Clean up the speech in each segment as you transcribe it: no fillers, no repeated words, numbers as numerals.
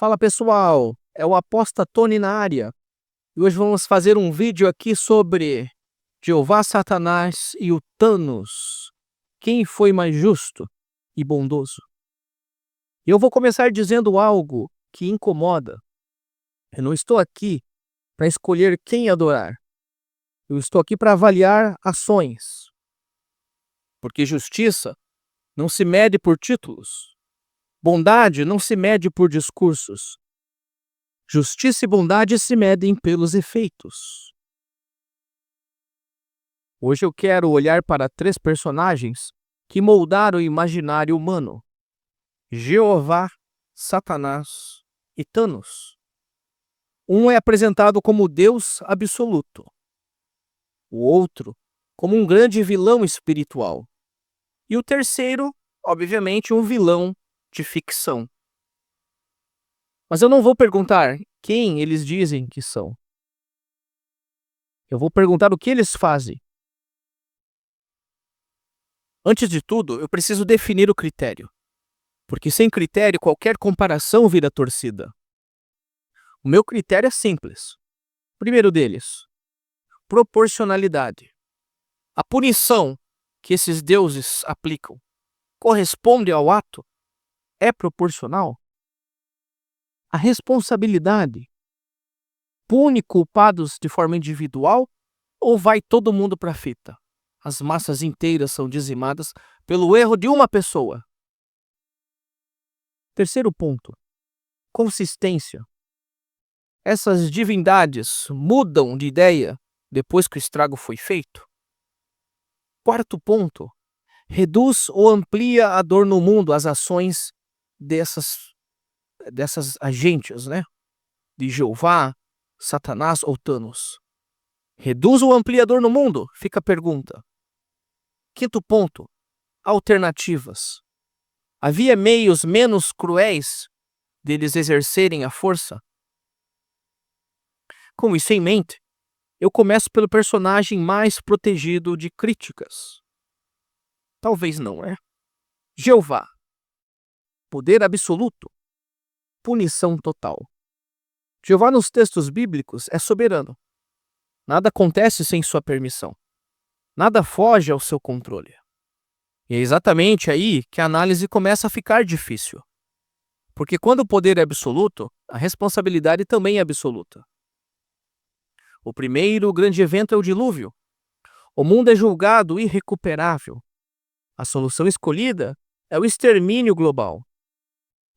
Fala pessoal, é o Aposta Tony na área. E hoje vamos fazer um vídeo aqui sobre Jeová, Satanás e o Thanos. Quem foi mais justo e bondoso? E eu vou começar dizendo algo que incomoda. Eu não estou aqui para escolher quem adorar. Eu estou aqui para avaliar ações. Porque justiça não se mede por títulos. Bondade não se mede por discursos. Justiça e bondade se medem pelos efeitos. Hoje eu quero olhar para 3 personagens que moldaram o imaginário humano: Jeová, Satanás e Thanos. Um é apresentado como Deus absoluto, o outro como um grande vilão espiritual, e o terceiro, obviamente, um vilão de ficção. Mas eu não vou perguntar quem eles dizem que são. Eu vou perguntar o que eles fazem. Antes de tudo, eu preciso definir o critério, porque sem critério qualquer comparação vira torcida. O meu critério é simples. O primeiro deles, proporcionalidade. A punição que esses deuses aplicam corresponde ao ato? É proporcional? A responsabilidade pune culpados de forma individual ou vai todo mundo para a fita? As massas inteiras são dizimadas pelo erro de uma pessoa. Terceiro ponto, consistência. Essas divindades mudam de ideia depois que o estrago foi feito? Quarto ponto, reduz ou amplia a dor no mundo as ações dessas agentes, né? De Jeová, Satanás ou Thanos. Reduz ou amplia a dor no mundo? Fica a pergunta. Quinto ponto, alternativas. Havia meios menos cruéis deles exercerem a força? Com isso em mente, eu começo pelo personagem mais protegido de críticas. Talvez não, é? Jeová. Poder absoluto. Punição total. Jeová nos textos bíblicos é soberano. Nada acontece sem sua permissão. Nada foge ao seu controle. E é exatamente aí que a análise começa a ficar difícil. Porque quando o poder é absoluto, a responsabilidade também é absoluta. O primeiro grande evento é o dilúvio. O mundo é julgado irrecuperável. A solução escolhida é o extermínio global.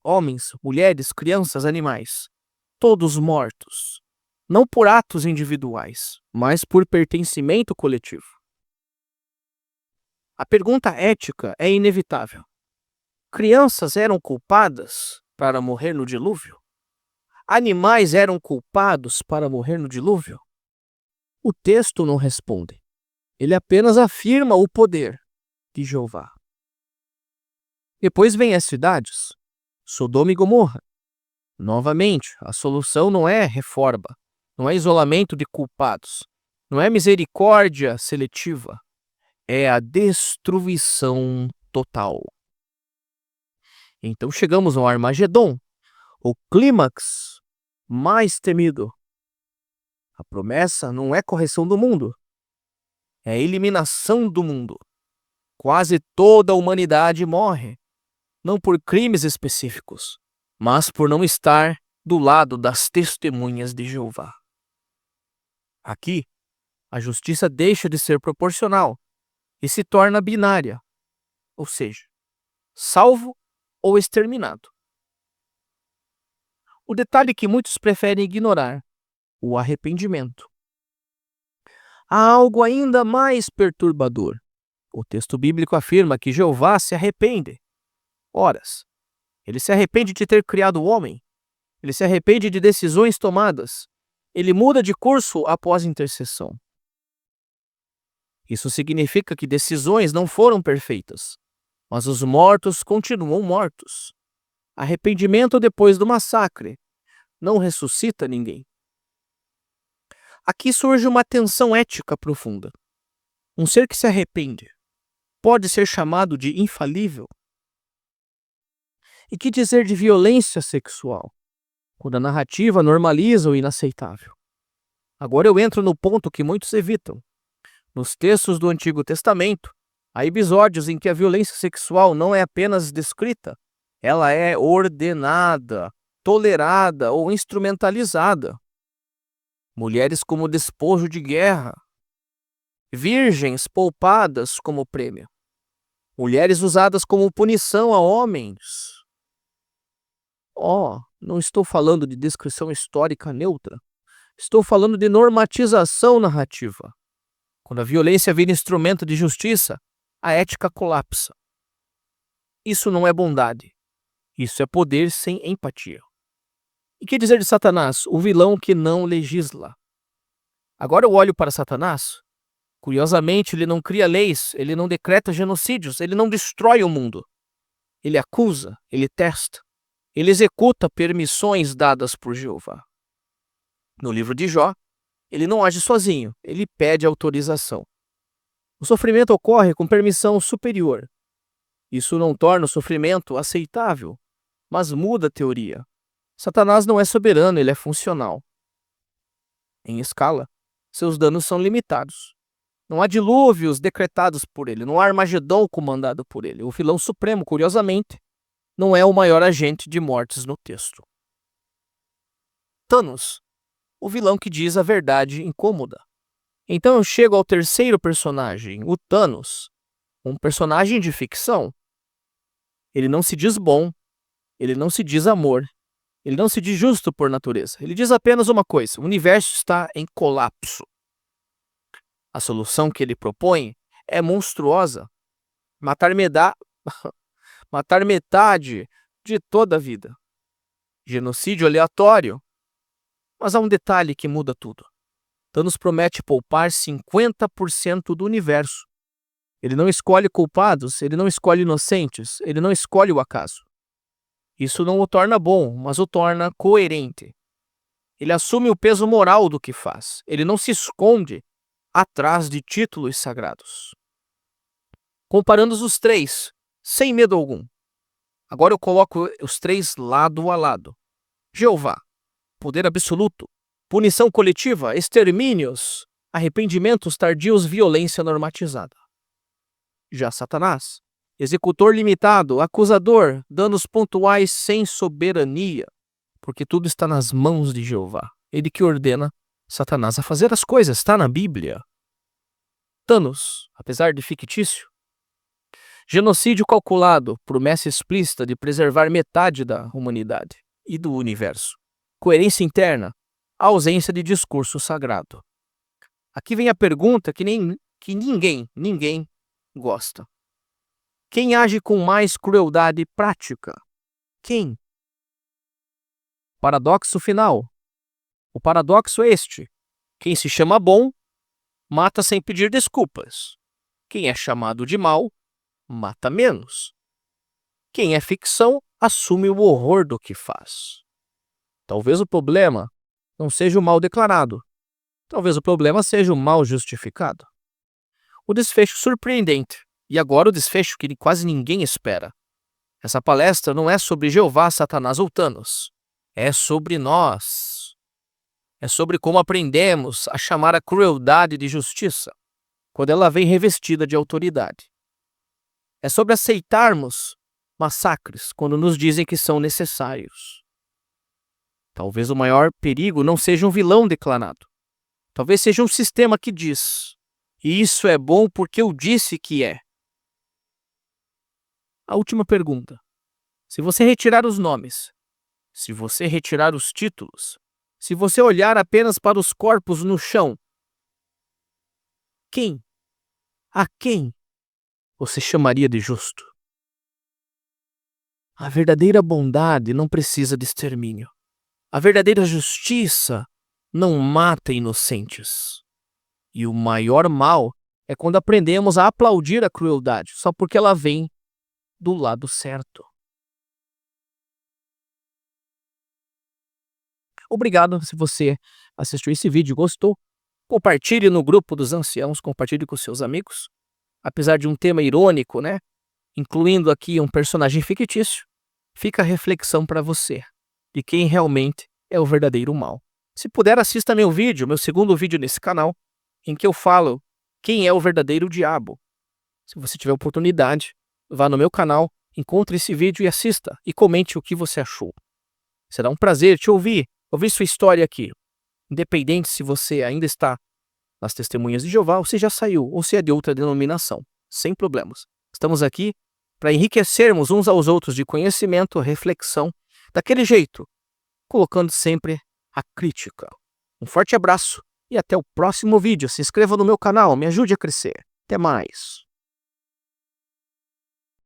Homens, mulheres, crianças, animais, todos mortos. Não por atos individuais, mas por pertencimento coletivo. A pergunta ética é inevitável. Crianças eram culpadas para morrer no dilúvio? Animais eram culpados para morrer no dilúvio? O texto não responde. Ele apenas afirma o poder de Jeová. Depois vem as cidades, Sodoma e Gomorra. Novamente, a solução não é reforma, não é isolamento de culpados, não é misericórdia seletiva, é a destruição total. Então chegamos ao Armagedon, o clímax mais temido. A promessa não é correção do mundo, é a eliminação do mundo. Quase toda a humanidade morre, não por crimes específicos, mas por não estar do lado das testemunhas de Jeová. Aqui, a justiça deixa de ser proporcional e se torna binária, ou seja, salvo ou exterminado. O detalhe que muitos preferem ignorar: o arrependimento. Há algo ainda mais perturbador. O texto bíblico afirma que Jeová se arrepende. Horas. Ele se arrepende de ter criado o homem. Ele se arrepende de decisões tomadas. Ele muda de curso após intercessão. Isso significa que decisões não foram perfeitas, mas os mortos continuam mortos. Arrependimento depois do massacre não ressuscita ninguém. Aqui surge uma tensão ética profunda. Um ser que se arrepende pode ser chamado de infalível? E que dizer de violência sexual? quando a narrativa normaliza o inaceitável. Agora eu entro no ponto que muitos evitam. Nos textos do Antigo Testamento, há episódios em que a violência sexual não é apenas descrita, ela é ordenada, tolerada ou instrumentalizada. Mulheres como despojo de guerra, virgens poupadas como prêmio, mulheres usadas como punição a homens. Não estou falando de descrição histórica neutra, estou falando de normatização narrativa. Quando a violência vira instrumento de justiça, a ética colapsa. Isso não é bondade. Isso é poder sem empatia. E que dizer de Satanás, o vilão que não legisla? Agora eu olho para Satanás. Curiosamente, ele não cria leis, ele não decreta genocídios, ele não destrói o mundo. Ele acusa, ele testa, ele executa permissões dadas por Jeová. No livro de Jó, ele não age sozinho, ele pede autorização. O sofrimento ocorre com permissão superior. Isso não torna o sofrimento aceitável, mas muda a teoria. Satanás não é soberano, ele é funcional. Em escala, seus danos são limitados. Não há dilúvios decretados por ele, não há Armagedon comandado por ele. O vilão supremo, curiosamente, não é o maior agente de mortes no texto. Thanos, o vilão que diz a verdade incômoda. Então eu chego ao terceiro personagem, o Thanos, um personagem de ficção. Ele não se diz bom, ele não se diz amor, ele não se diz justo por natureza. Ele diz apenas uma coisa: o universo está em colapso. A solução que ele propõe é monstruosa. Matar metade de toda a vida. Genocídio aleatório. Mas há um detalhe que muda tudo. Thanos promete poupar 50% do universo. Ele não escolhe culpados, ele não escolhe inocentes, ele não escolhe o acaso. Isso não o torna bom, mas o torna coerente. Ele assume o peso moral do que faz. Ele não se esconde atrás de títulos sagrados. Comparando os três, sem medo algum. Agora eu coloco os três lado a lado. Jeová, poder absoluto, punição coletiva, extermínios, arrependimentos tardios, violência normatizada. Já Satanás, executor limitado, acusador, danos pontuais sem soberania, porque tudo está nas mãos de Jeová. Ele que ordena Satanás a fazer as coisas, está na Bíblia. Thanos, apesar de fictício, genocídio calculado, promessa explícita de preservar metade da humanidade e do universo. Coerência interna, ausência de discurso sagrado. Aqui vem a pergunta que ninguém gosta. Quem age com mais crueldade prática? Quem? Paradoxo final. O paradoxo é este: quem se chama bom, mata sem pedir desculpas. Quem é chamado de mal, mata menos. Quem é ficção, assume o horror do que faz. Talvez o problema não seja o mal declarado. Talvez o problema seja o mal justificado. O desfecho surpreendente. E agora o desfecho que quase ninguém espera. Essa palestra não é sobre Jeová, Satanás ou Thanos. É sobre nós. É sobre como aprendemos a chamar a crueldade de justiça, quando ela vem revestida de autoridade. É sobre aceitarmos massacres quando nos dizem que são necessários. Talvez o maior perigo não seja um vilão declarado. Talvez seja um sistema que diz: e isso é bom porque eu disse que é. A última pergunta. Se você retirar os nomes, se você retirar os títulos, se você olhar apenas para os corpos no chão, a quem você chamaria de justo? A verdadeira bondade não precisa de extermínio. A verdadeira justiça não mata inocentes. E o maior mal é quando aprendemos a aplaudir a crueldade só porque ela vem do lado certo. Obrigado se você assistiu esse vídeo e gostou. Compartilhe no grupo dos anciãos, compartilhe com seus amigos. Apesar de um tema irônico, né? Incluindo aqui um personagem fictício, fica a reflexão para você de quem realmente é o verdadeiro mal. Se puder, assista meu segundo vídeo nesse canal, em que eu falo quem é o verdadeiro diabo. Se você tiver oportunidade, vá no meu canal, encontre esse vídeo e assista, e comente o que você achou. Será um prazer te ouvir sua história aqui. Independente se você ainda está nas Testemunhas de Jeová, ou se já saiu, ou se é de outra denominação. Sem problemas. Estamos aqui para enriquecermos uns aos outros de conhecimento, reflexão, daquele jeito, colocando sempre a crítica. Um forte abraço e até o próximo vídeo. Se inscreva no meu canal, me ajude a crescer. Até mais.